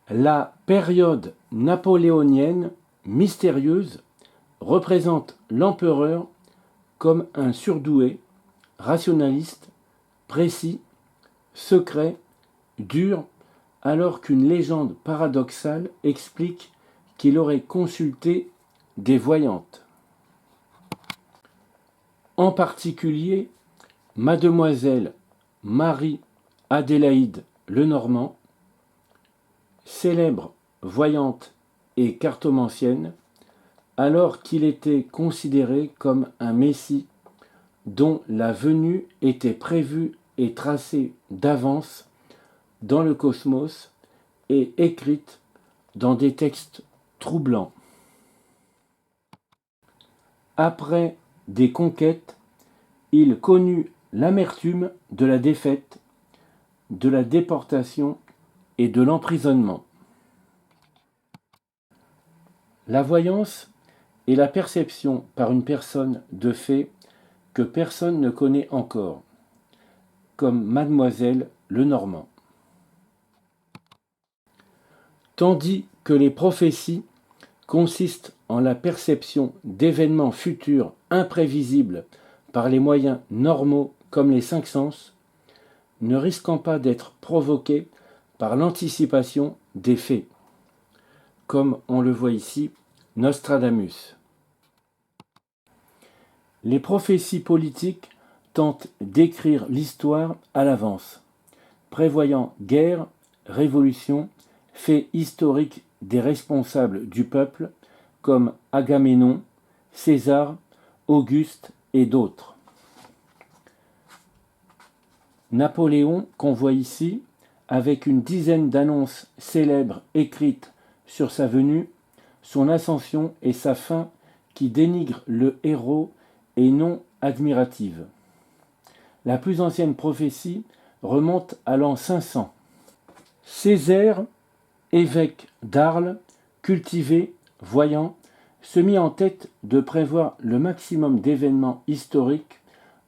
La période napoléonienne mystérieuse représente l'empereur comme un surdoué, rationaliste, précis, secret, dur, alors qu'une légende paradoxale explique qu'il aurait consulté des voyantes. En particulier, Mademoiselle Marie-Adélaïde Lenormand, célèbre voyante et cartomancienne, alors qu'il était considéré comme un messie dont la venue était prévue et tracée d'avance dans le cosmos et écrite dans des textes troublants. Après des conquêtes, il connut l'amertume de la défaite, de la déportation et de l'emprisonnement. La voyance est la perception par une personne de faits que personne ne connaît encore, comme Mademoiselle Lenormand. Tandis que les prophéties consistent en la perception d'événements futurs imprévisibles par les moyens normaux comme les cinq sens, ne risquant pas d'être provoquées par l'anticipation des faits, comme on le voit ici, Nostradamus. Les prophéties politiques tentent d'écrire l'histoire à l'avance, prévoyant guerre, révolution, faits historiques des responsables du peuple, comme Agamemnon, César, Auguste et d'autres. Napoléon, qu'on voit ici, avec une dizaine d'annonces célèbres écrites sur sa venue, son ascension et sa fin qui dénigrent le héros et non admirative. La plus ancienne prophétie remonte à l'an 500. Césaire, évêque d'Arles, cultivé, voyant, se mit en tête de prévoir le maximum d'événements historiques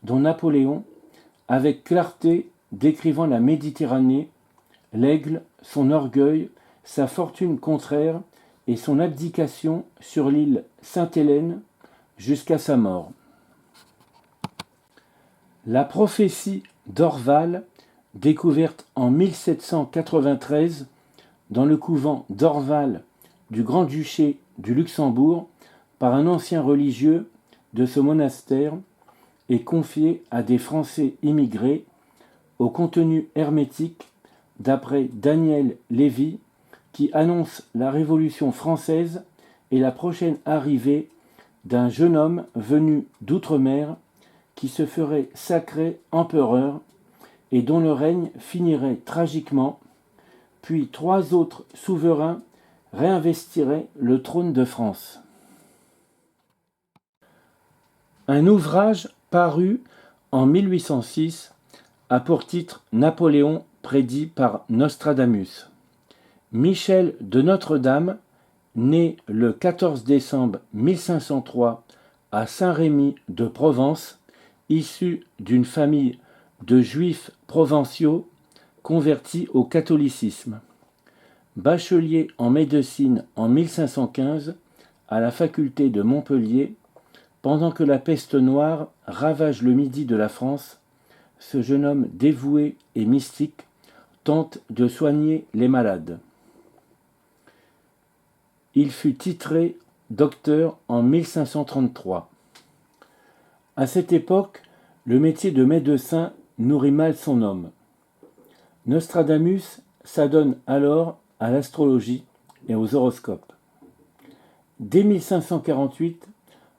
dont Napoléon, avec clarté décrivant la Méditerranée, l'aigle, son orgueil, sa fortune contraire et son abdication sur l'île Sainte-Hélène jusqu'à sa mort. La prophétie d'Orval, découverte en 1793 dans le couvent d'Orval du Grand-Duché du Luxembourg par un ancien religieux de ce monastère, est confiée à des Français immigrés au contenu hermétique d'après Daniel Lévy qui annonce la Révolution française et la prochaine arrivée d'un jeune homme venu d'outre-mer qui se ferait sacré empereur et dont le règne finirait tragiquement, puis 3 autres souverains réinvestiraient le trône de France. Un ouvrage paru en 1806 a pour titre Napoléon prédit par Nostradamus. Michel de Notre-Dame, né le 14 décembre 1503 à Saint-Rémy de Provence, issu d'une famille de juifs provinciaux convertis au catholicisme. Bachelier en médecine en 1515 à la faculté de Montpellier, pendant que la peste noire ravage le midi de la France, ce jeune homme dévoué et mystique tente de soigner les malades. Il fut titré docteur en 1533. À cette époque, le métier de médecin nourrit mal son homme. Nostradamus s'adonne alors à l'astrologie et aux horoscopes. Dès 1548,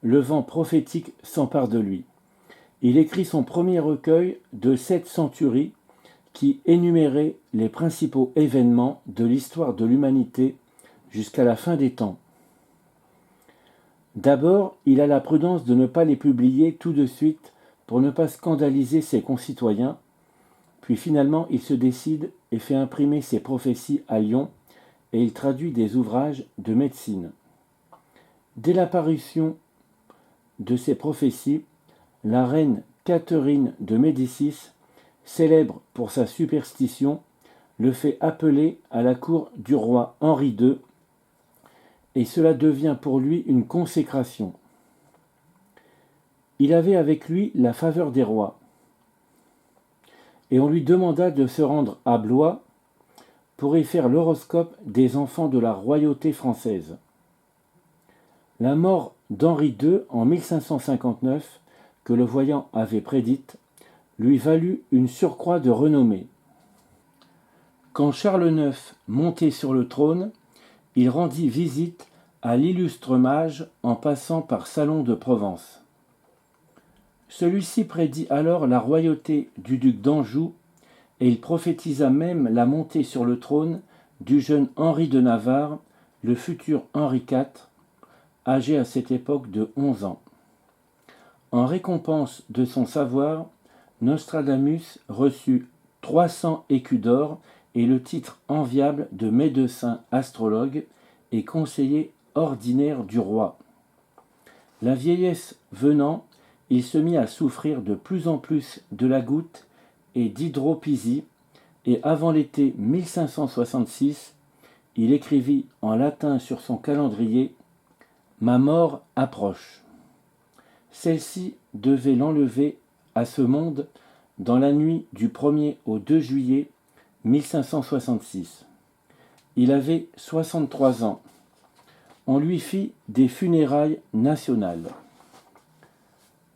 le vent prophétique s'empare de lui. Il écrit son premier recueil de 7 centuries qui énumérait les principaux événements de l'histoire de l'humanité jusqu'à la fin des temps. D'abord, il a la prudence de ne pas les publier tout de suite pour ne pas scandaliser ses concitoyens, puis finalement il se décide et fait imprimer ses prophéties à Lyon et il traduit des ouvrages de médecine. Dès l'apparition de ces prophéties, la reine Catherine de Médicis, célèbre pour sa superstition, le fait appeler à la cour du roi Henri II, et cela devient pour lui une consécration. Il avait avec lui la faveur des rois, et on lui demanda de se rendre à Blois pour y faire l'horoscope des enfants de la royauté française. La mort d'Henri II en 1559, que le voyant avait prédite, lui valut une surcroît de renommée. Quand Charles IX montait sur le trône, il rendit visite à l'illustre mage en passant par Salon de Provence. Celui-ci prédit alors la royauté du duc d'Anjou et il prophétisa même la montée sur le trône du jeune Henri de Navarre, le futur Henri IV, âgé à cette époque de 11 ans. En récompense de son savoir, Nostradamus reçut 300 écus d'or et le titre enviable de médecin astrologue et conseiller ordinaire du roi. La vieillesse venant, il se mit à souffrir de plus en plus de la goutte et d'hydropisie, et avant l'été 1566, il écrivit en latin sur son calendrier « Ma mort approche ». Celle-ci devait l'enlever à ce monde dans la nuit du 1er au 2 juillet 1566. Il avait 63 ans. On lui fit des funérailles nationales.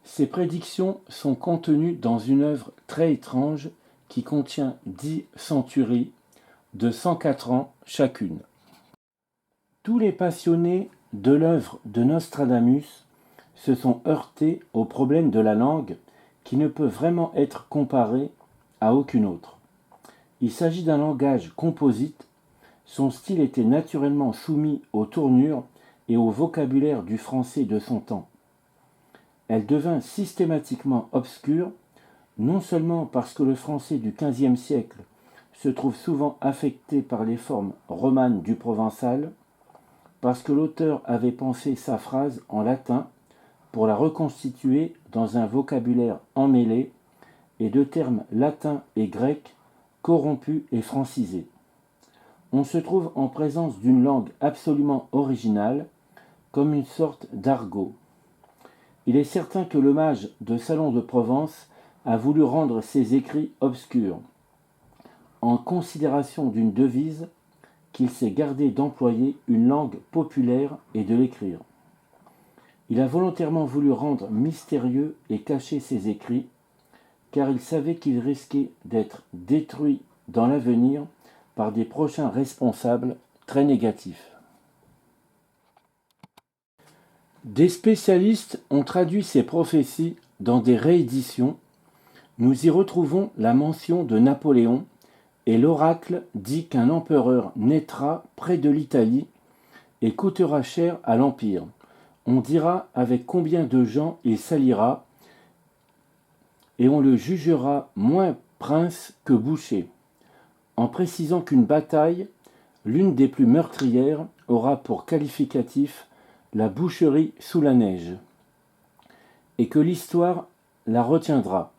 Ces prédictions sont contenues dans une œuvre très étrange qui contient 10 centuries de 104 ans chacune. Tous les passionnés de l'œuvre de Nostradamus se sont heurtés au problème de la langue qui ne peut vraiment être comparé à aucune autre. Il s'agit d'un langage composite, son style était naturellement soumis aux tournures et au vocabulaire du français de son temps. Elle devint systématiquement obscure, non seulement parce que le français du XVe siècle se trouve souvent affecté par les formes romanes du provençal, parce que l'auteur avait pensé sa phrase en latin pour la reconstituer dans un vocabulaire emmêlé et de termes latins et grecs corrompus et francisés. On se trouve en présence d'une langue absolument originale, comme une sorte d'argot. Il est certain que le mage de Salon de Provence a voulu rendre ses écrits obscurs, en considération d'une devise qu'il s'est gardé d'employer une langue populaire et de l'écrire. Il a volontairement voulu rendre mystérieux et cacher ses écrits, car il savait qu'il risquait d'être détruit dans l'avenir par des prochains responsables très négatifs. Des spécialistes ont traduit ces prophéties dans des rééditions. Nous y retrouvons la mention de Napoléon et l'oracle dit qu'un empereur naîtra près de l'Italie et coûtera cher à l'Empire. On dira avec combien de gens il s'alliera et on le jugera moins prince que boucher, en précisant qu'une bataille, l'une des plus meurtrières, aura pour qualificatif la boucherie sous la neige, et que l'histoire la retiendra.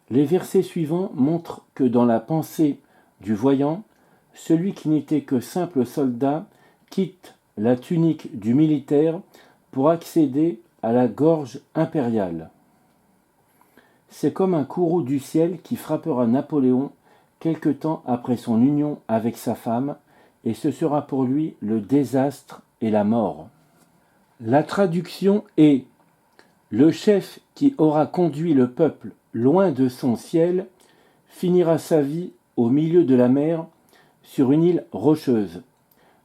Les versets suivants montrent que dans la pensée du voyant, celui qui n'était que simple soldat quitte la tunique du militaire pour accéder à la gorge impériale. C'est comme un courroux du ciel qui frappera Napoléon quelque temps après son union avec sa femme, et ce sera pour lui le désastre et la mort. La traduction est « Le chef qui aura conduit le peuple loin de son ciel finira sa vie au milieu de la mer sur une île rocheuse.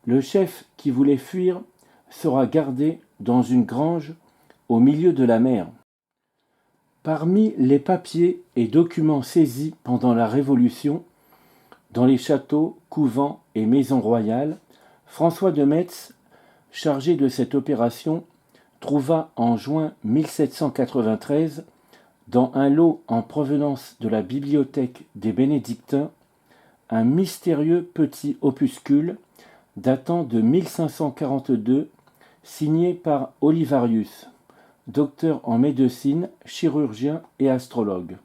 Le chef qui voulait fuir sera gardé dans une grange au milieu de la mer. » Parmi les papiers et documents saisis pendant la Révolution, dans les châteaux, couvents et maisons royales, François de Metz, chargé de cette opération, trouva en juin 1793, dans un lot en provenance de la bibliothèque des Bénédictins, un mystérieux petit opuscule datant de 1542, signé par Olivarius, docteur en médecine, chirurgien et astrologue.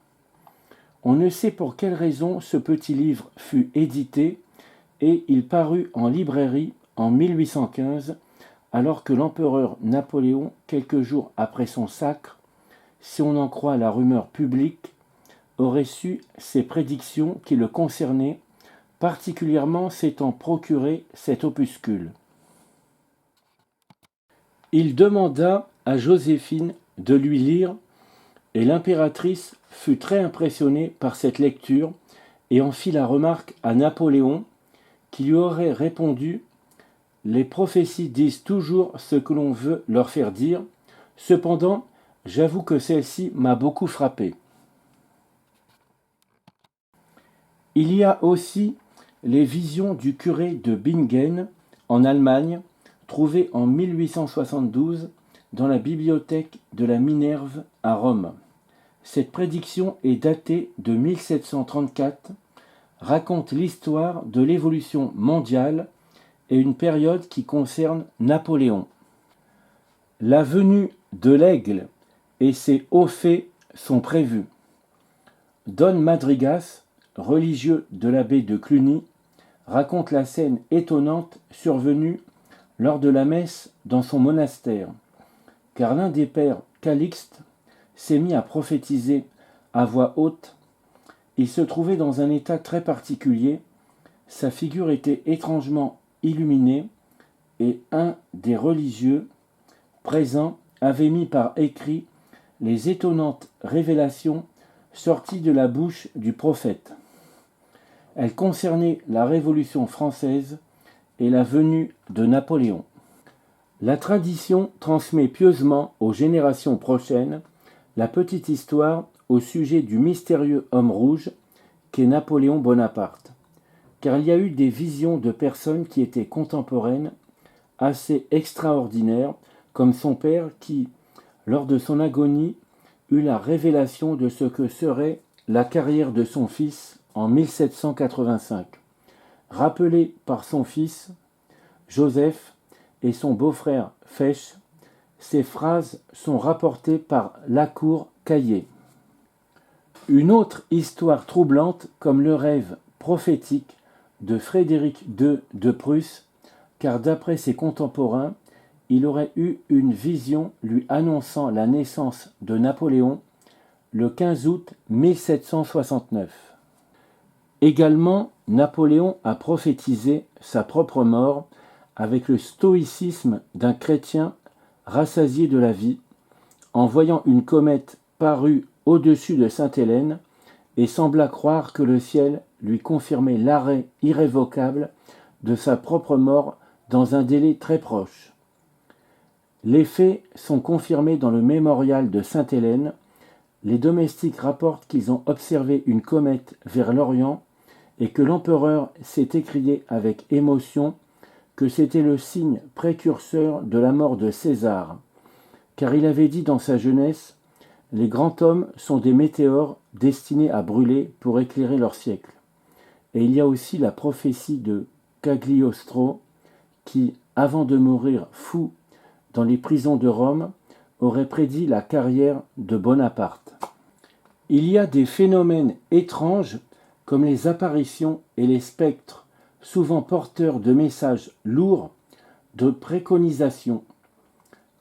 On ne sait pour quelle raison ce petit livre fut édité et il parut en librairie en 1815, alors que l'empereur Napoléon, quelques jours après son sacre, si on en croit la rumeur publique, aurait su ses prédictions qui le concernaient, particulièrement s'étant procuré cet opuscule. Il demanda à Joséphine de lui lire, et l'impératrice fut très impressionnée par cette lecture et en fit la remarque à Napoléon, qui lui aurait répondu « Les prophéties disent toujours ce que l'on veut leur faire dire, cependant, j'avoue que celle-ci m'a beaucoup frappé. » Il y a aussi les visions du curé de Bingen, en Allemagne, trouvées en 1872 dans la bibliothèque de la Minerve à Rome. Cette prédiction est datée de 1734, raconte l'histoire de l'évolution mondiale et une période qui concerne Napoléon. La venue de l'aigle et ses hauts faits sont prévus. Don Madrigas, religieux de l'abbé de Cluny, raconte la scène étonnante survenue lors de la messe dans son monastère, car l'un des pères, Calixte, s'est mis à prophétiser à voix haute. Il se trouvait dans un état très particulier, sa figure était étrangement illuminée, et un des religieux présents avait mis par écrit les étonnantes révélations sorties de la bouche du prophète. Elles concernaient la Révolution française et la venue de Napoléon. La tradition transmet pieusement aux générations prochaines la petite histoire au sujet du mystérieux homme rouge qu'est Napoléon Bonaparte, car il y a eu des visions de personnes qui étaient contemporaines assez extraordinaires, comme son père qui, lors de son agonie, eut la révélation de ce que serait la carrière de son fils en 1785. Rappelé par son fils, Joseph, et son beau-frère Fesch, ces phrases sont rapportées par Lacour Caillé. Une autre histoire troublante comme le rêve prophétique de Frédéric II de Prusse, car d'après ses contemporains, il aurait eu une vision lui annonçant la naissance de Napoléon le 15 août 1769. Également, Napoléon a prophétisé sa propre mort avec le stoïcisme d'un chrétien rassasié de la vie, en voyant une comète parue au-dessus de Sainte-Hélène et sembla croire que le ciel lui confirmait l'arrêt irrévocable de sa propre mort dans un délai très proche. Les faits sont confirmés dans le mémorial de Sainte-Hélène. Les domestiques rapportent qu'ils ont observé une comète vers l'Orient et que l'empereur s'est écrié avec émotion que c'était le signe précurseur de la mort de César, car il avait dit dans sa jeunesse « Les grands hommes sont des météores destinés à brûler pour éclairer leur siècle ». Et il y a aussi la prophétie de Cagliostro qui, avant de mourir fou dans les prisons de Rome, aurait prédit la carrière de Bonaparte. Il y a des phénomènes étranges comme les apparitions et les spectres, souvent porteurs de messages lourds de préconisation,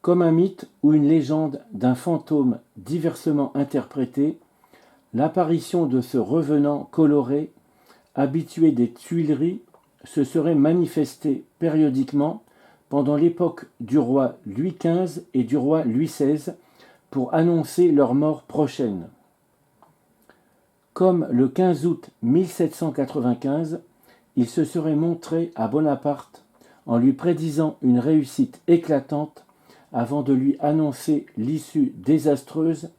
comme un mythe ou une légende d'un fantôme diversement interprété. L'apparition de ce revenant coloré, habitué des Tuileries, se serait manifestée périodiquement pendant l'époque du roi Louis XV et du roi Louis XVI pour annoncer leur mort prochaine. Comme le 15 août 1795, il se serait montré à Bonaparte en lui prédisant une réussite éclatante avant de lui annoncer l'issue désastreuse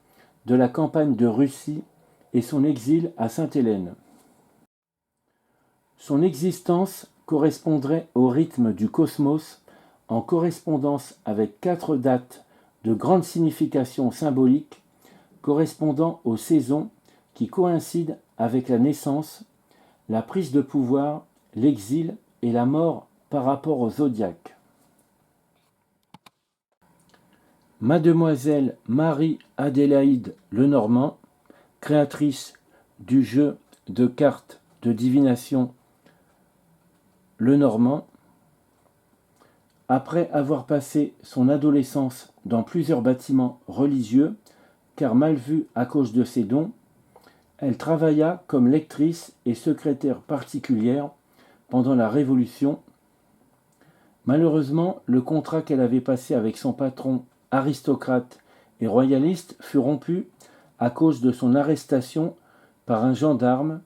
de la campagne de Russie et son exil à Sainte-Hélène. Son existence correspondrait au rythme du cosmos en correspondance avec 4 dates de grande signification symbolique correspondant aux saisons qui coïncident avec la naissance, la prise de pouvoir, l'exil et la mort par rapport au zodiaque. Mademoiselle Marie-Adélaïde Lenormand, créatrice du jeu de cartes de divination Lenormand. Après avoir passé son adolescence dans plusieurs bâtiments religieux, car mal vue à cause de ses dons, elle travailla comme lectrice et secrétaire particulière pendant la Révolution. Malheureusement, le contrat qu'elle avait passé avec son patron aristocrate et royaliste fut rompu à cause de son arrestation par un gendarme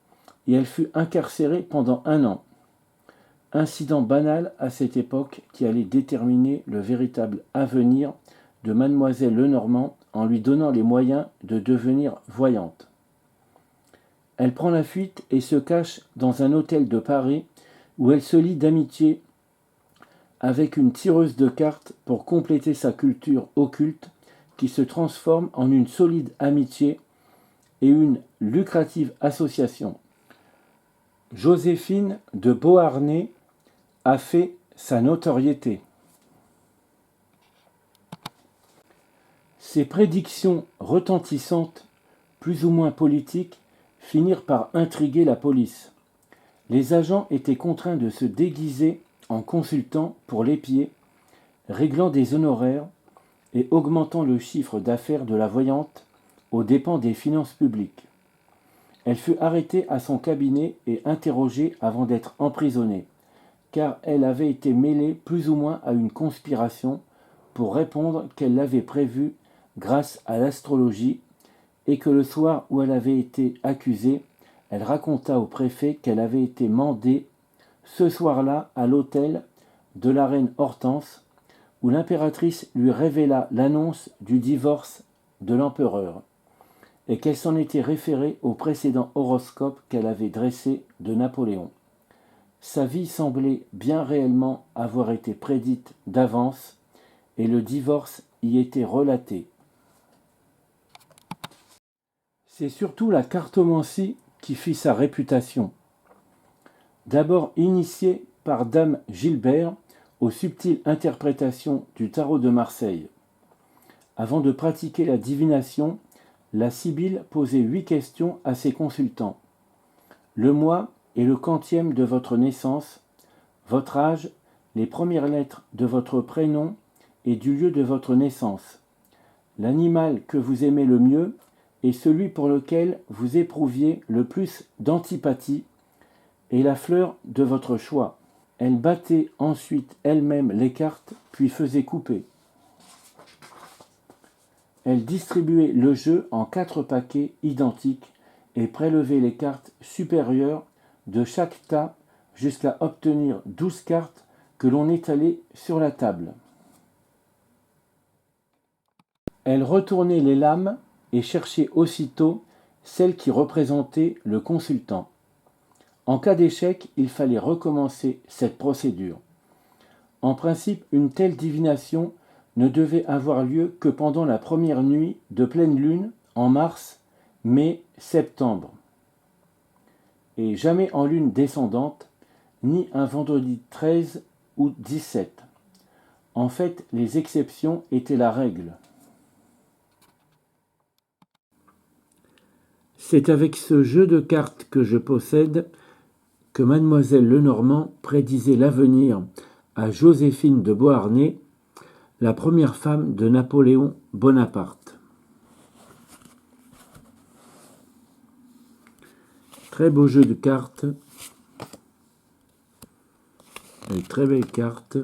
et elle fut incarcérée pendant 1 an. Incident banal à cette époque qui allait déterminer le véritable avenir de mademoiselle Lenormand en lui donnant les moyens de devenir voyante. Elle prend la fuite et se cache dans un hôtel de Paris où elle se lie d'amitié avec une tireuse de cartes pour compléter sa culture occulte qui se transforme en une solide amitié et une lucrative association. Joséphine de Beauharnais a fait sa notoriété. Ses prédictions retentissantes, plus ou moins politiques, finirent par intriguer la police. Les agents étaient contraints de se déguiser en consultants pour l'épier, réglant des honoraires et augmentant le chiffre d'affaires de la voyante aux dépens des finances publiques. Elle fut arrêtée à son cabinet et interrogée avant d'être emprisonnée, car elle avait été mêlée plus ou moins à une conspiration pour répondre qu'elle l'avait prévue grâce à l'astrologie et que le soir où elle avait été accusée, elle raconta au préfet qu'elle avait été mandée ce soir-là à l'hôtel de la reine Hortense, où l'impératrice lui révéla l'annonce du divorce de l'empereur, et qu'elle s'en était référée au précédent horoscope qu'elle avait dressé de Napoléon. Sa vie semblait bien réellement avoir été prédite d'avance, et le divorce y était relaté. C'est surtout la cartomancie qui fit sa réputation. D'abord initiée par Dame Gilbert aux subtiles interprétations du tarot de Marseille. Avant de pratiquer la divination, la Sibylle posait 8 questions à ses consultants. Le mois et le quantième de votre naissance, votre âge, les premières lettres de votre prénom et du lieu de votre naissance, l'animal que vous aimez le mieux et celui pour lequel vous éprouviez le plus d'antipathie, et la fleur de votre choix. Elle battait ensuite elle-même les cartes, puis faisait couper. Elle distribuait le jeu en 4 paquets identiques et prélevait les cartes supérieures de chaque tas jusqu'à obtenir 12 cartes que l'on étalait sur la table. Elle retournait les lames et cherchait aussitôt celle qui représentait le consultant. En cas d'échec, il fallait recommencer cette procédure. En principe, une telle divination ne devait avoir lieu que pendant la première nuit de pleine lune en mars, mai, septembre, et jamais en lune descendante, ni un vendredi 13 ou 17. En fait, les exceptions étaient la règle. C'est avec ce jeu de cartes que je possède que mademoiselle Lenormand prédisait l'avenir à Joséphine de Beauharnais, la première femme de Napoléon Bonaparte. Très beau jeu de cartes, une très belle carte.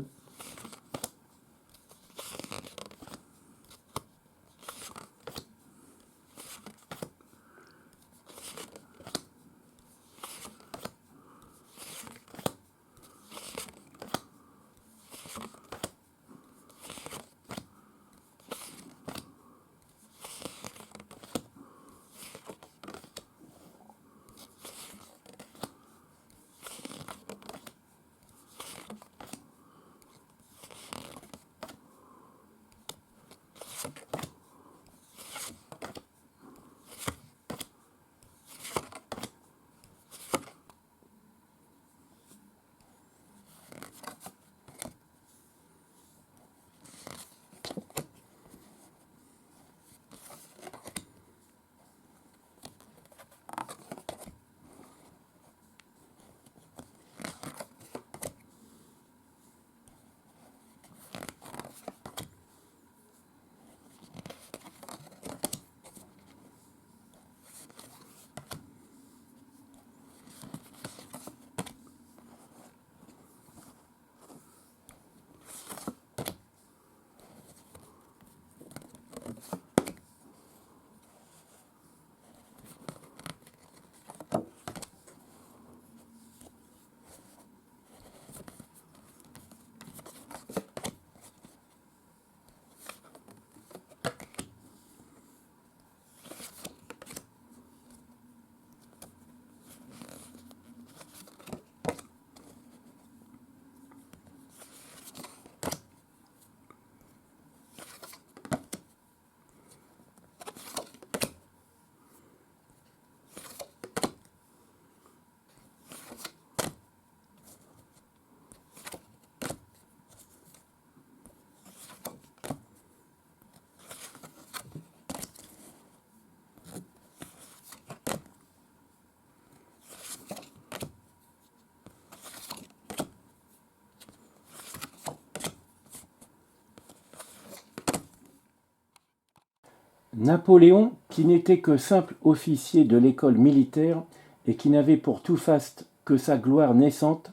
Napoléon, qui n'était que simple officier de l'école militaire et qui n'avait pour tout faste que sa gloire naissante,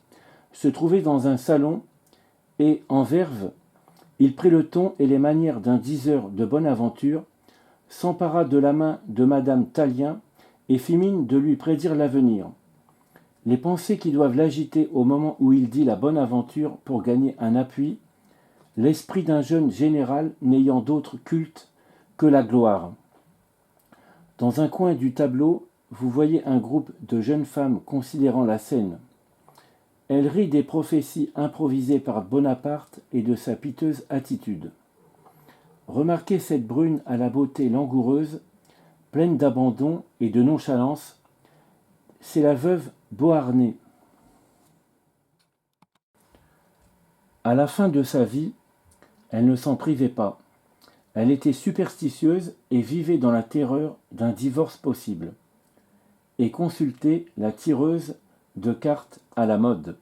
se trouvait dans un salon et, en verve, il prit le ton et les manières d'un diseur de bonne aventure, s'empara de la main de madame Tallien et fit mine de lui prédire l'avenir. Les pensées qui doivent l'agiter au moment où il dit la bonne aventure pour gagner un appui, l'esprit d'un jeune général n'ayant d'autre culte que la gloire. Dans un coin du tableau, vous voyez un groupe de jeunes femmes considérant la scène. Elle rit des prophéties improvisées par Bonaparte et de sa piteuse attitude. Remarquez cette brune à la beauté langoureuse, pleine d'abandon et de nonchalance. C'est la veuve Beauharnais. À la fin de sa vie, elle ne s'en privait pas. Elle était superstitieuse et vivait dans la terreur d'un divorce possible. Et consultait la tireuse de cartes à la mode.